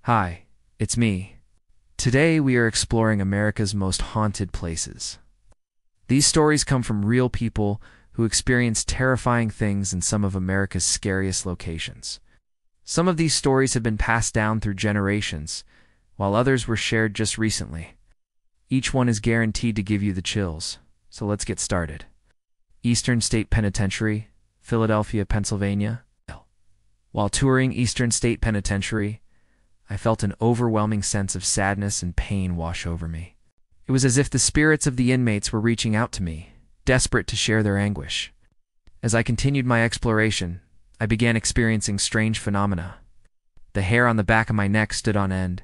Hi, it's me. Today we are exploring America's most haunted places. These stories come from real people who experience terrifying things in some of America's scariest locations. Some of these stories have been passed down through generations, while others were shared just recently. Each one is guaranteed to give you the chills, so let's get started. Eastern State Penitentiary, Philadelphia, Pennsylvania. While touring Eastern State Penitentiary, I felt an overwhelming sense of sadness and pain wash over me. It was as if the spirits of the inmates were reaching out to me, desperate to share their anguish. As I continued my exploration, I began experiencing strange phenomena. The hair on the back of my neck stood on end,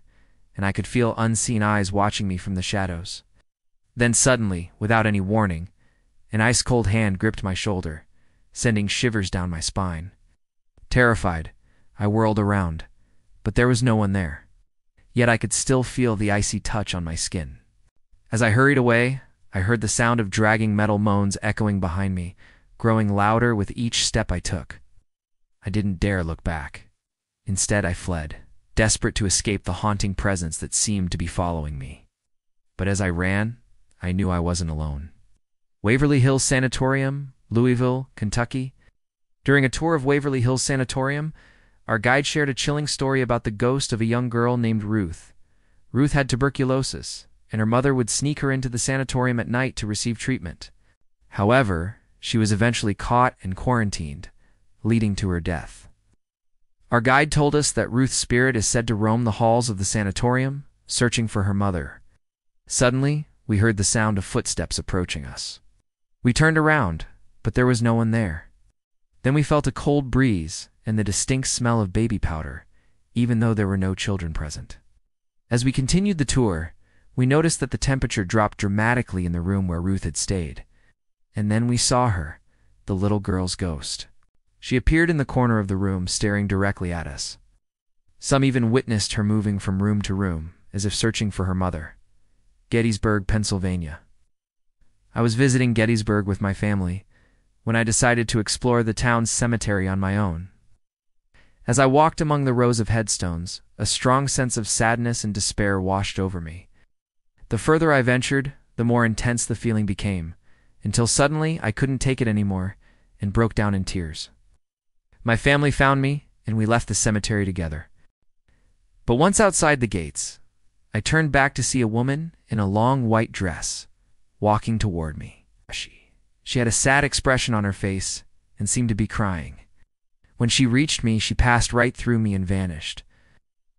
and I could feel unseen eyes watching me from the shadows. Then suddenly, without any warning, an ice-cold hand gripped my shoulder, sending shivers down my spine. Terrified, I whirled around, but there was no one there. Yet I could still feel the icy touch on my skin. As I hurried away, I heard the sound of dragging metal moans echoing behind me, growing louder with each step I took. I didn't dare look back. Instead, I fled, desperate to escape the haunting presence that seemed to be following me. But as I ran, I knew I wasn't alone. Waverly Hills Sanatorium, Louisville, Kentucky. During a tour of Waverly Hills Sanatorium, our guide shared a chilling story about the ghost of a young girl named Ruth. Ruth had tuberculosis, and her mother would sneak her into the sanatorium at night to receive treatment. However, she was eventually caught and quarantined, leading to her death. Our guide told us that Ruth's spirit is said to roam the halls of the sanatorium, searching for her mother. Suddenly, we heard the sound of footsteps approaching us. We turned around, but there was no one there. Then we felt a cold breeze and the distinct smell of baby powder, even though there were no children present. As we continued the tour, we noticed that the temperature dropped dramatically in the room where Ruth had stayed. And then we saw her, the little girl's ghost. She appeared in the corner of the room, staring directly at us. Some even witnessed her moving from room to room, as if searching for her mother. Gettysburg, Pennsylvania. I was visiting Gettysburg with my family when I decided to explore the town's cemetery on my own. As I walked among the rows of headstones, a strong sense of sadness and despair washed over me. The further I ventured, the more intense the feeling became, until suddenly I couldn't take it anymore and broke down in tears. My family found me, and we left the cemetery together. But once outside the gates, I turned back to see a woman in a long white dress walking toward me. She had a sad expression on her face and seemed to be crying. When she reached me, she passed right through me and vanished.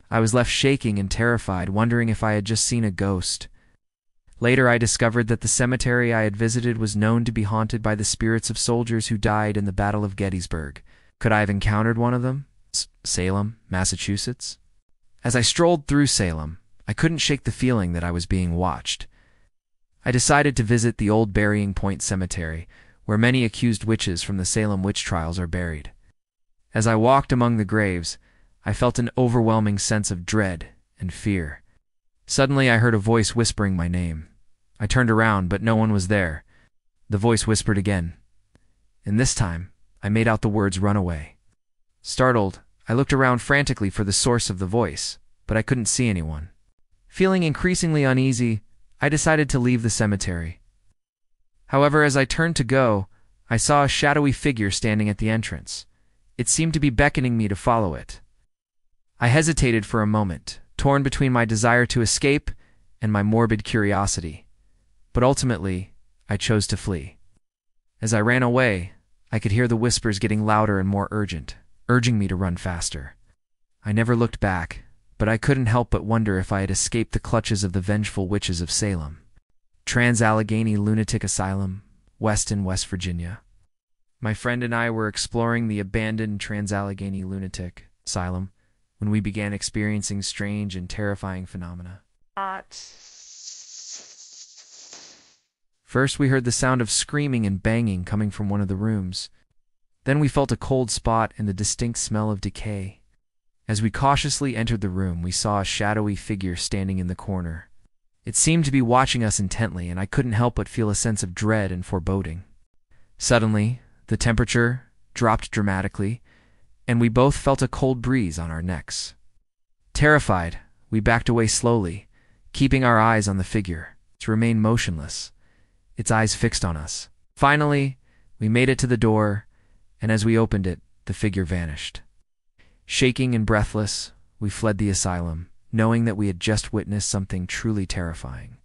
I was left shaking and terrified, wondering if I had just seen a ghost. Later, I discovered that the cemetery I had visited was known to be haunted by the spirits of soldiers who died in the Battle of Gettysburg. Could I have encountered one of them? Salem, Massachusetts? As I strolled through Salem, I couldn't shake the feeling that I was being watched. I decided to visit the old Burying Point Cemetery, where many accused witches from the Salem witch trials are buried. As I walked among the graves, I felt an overwhelming sense of dread and fear. Suddenly, I heard a voice whispering my name. I turned around, but no one was there. The voice whispered again, and this time, I made out the words "run away." Startled, I looked around frantically for the source of the voice, but I couldn't see anyone. Feeling increasingly uneasy, I decided to leave the cemetery. However, as I turned to go, I saw a shadowy figure standing at the entrance. It seemed to be beckoning me to follow it. I hesitated for a moment, torn between my desire to escape and my morbid curiosity. But ultimately, I chose to flee. As I ran away, I could hear the whispers getting louder and more urgent, urging me to run faster. I never looked back, but I couldn't help but wonder if I had escaped the clutches of the vengeful witches of Salem. Trans-Allegheny Lunatic Asylum, Weston, West Virginia. My friend and I were exploring the abandoned Trans-Allegheny Lunatic Asylum when we began experiencing strange and terrifying phenomena. First, we heard the sound of screaming and banging coming from one of the rooms. Then we felt a cold spot and the distinct smell of decay. As we cautiously entered the room, we saw a shadowy figure standing in the corner. It seemed to be watching us intently, and I couldn't help but feel a sense of dread and foreboding. Suddenly, the temperature dropped dramatically, and we both felt a cold breeze on our necks. Terrified, we backed away slowly, keeping our eyes on the figure. It remained motionless, its eyes fixed on us. Finally, we made it to the door, and as we opened it, the figure vanished. Shaking and breathless, we fled the asylum, knowing that we had just witnessed something truly terrifying.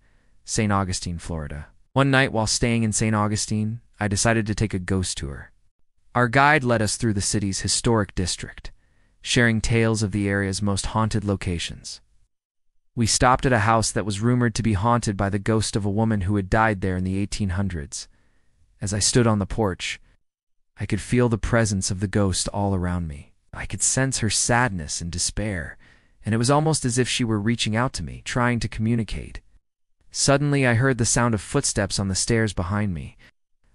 St. Augustine, Florida. One night while staying in St. Augustine, I decided to take a ghost tour. Our guide led us through the city's historic district, sharing tales of the area's most haunted locations. We stopped at a house that was rumored to be haunted by the ghost of a woman who had died there in the 1800s. As I stood on the porch, I could feel the presence of the ghost all around me. I could sense her sadness and despair, and it was almost as if she were reaching out to me, trying to communicate. Suddenly, I heard the sound of footsteps on the stairs behind me.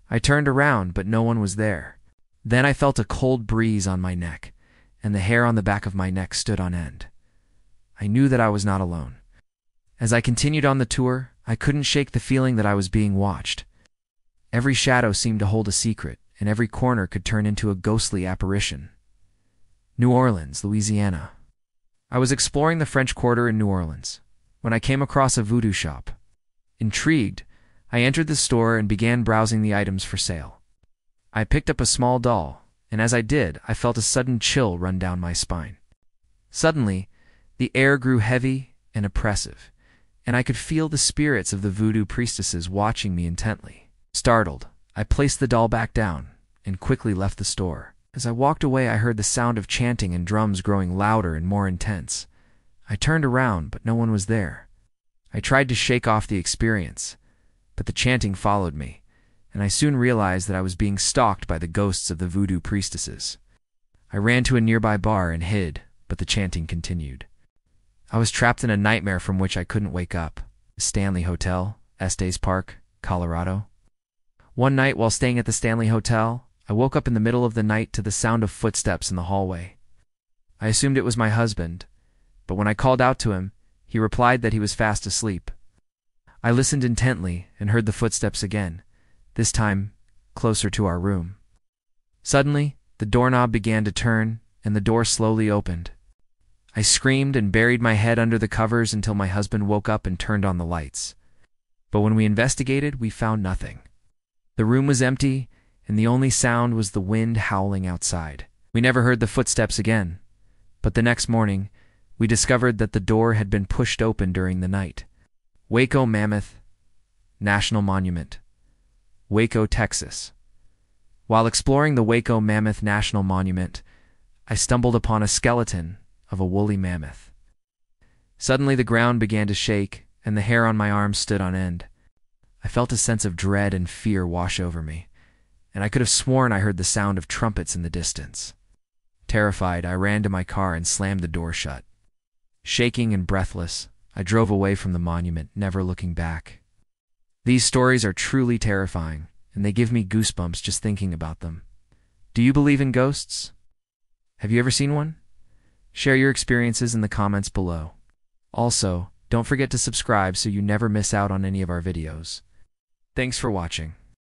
I turned around, but no one was there. Then I felt a cold breeze on my neck, and the hair on the back of my neck stood on end. I knew that I was not alone. As I continued on the tour, I couldn't shake the feeling that I was being watched. Every shadow seemed to hold a secret, and every corner could turn into a ghostly apparition. New Orleans, Louisiana. I was exploring the French Quarter in New Orleans when I came across a voodoo shop. Intrigued, I entered the store and began browsing the items for sale. I picked up a small doll, and as I did, I felt a sudden chill run down my spine. Suddenly, the air grew heavy and oppressive, and I could feel the spirits of the voodoo priestesses watching me intently. Startled, I placed the doll back down and quickly left the store. As I walked away, I heard the sound of chanting and drums growing louder and more intense. I turned around, but no one was there. I tried to shake off the experience, but the chanting followed me, and I soon realized that I was being stalked by the ghosts of the voodoo priestesses. I ran to a nearby bar and hid, but the chanting continued. I was trapped in a nightmare from which I couldn't wake up. The Stanley Hotel, Estes Park, Colorado. One night while staying at the Stanley Hotel, I woke up in the middle of the night to the sound of footsteps in the hallway. I assumed it was my husband, but when I called out to him, he replied that he was fast asleep. I listened intently and heard the footsteps again, this time closer to our room. Suddenly, the doorknob began to turn and the door slowly opened. I screamed and buried my head under the covers until my husband woke up and turned on the lights. But when we investigated, we found nothing. The room was empty, and the only sound was the wind howling outside. We never heard the footsteps again, but the next morning, we discovered that the door had been pushed open during the night. Waco Mammoth National Monument, Waco, Texas. While exploring the Waco Mammoth National Monument, I stumbled upon a skeleton of a woolly mammoth. Suddenly the ground began to shake, and the hair on my arms stood on end. I felt a sense of dread and fear wash over me, and I could have sworn I heard the sound of trumpets in the distance. Terrified, I ran to my car and slammed the door shut. Shaking and breathless, I drove away from the monument, never looking back. These stories are truly terrifying, and they give me goosebumps just thinking about them. Do you believe in ghosts? Have you ever seen one? Share your experiences in the comments below. Also, don't forget to subscribe so you never miss out on any of our videos. Thanks for watching.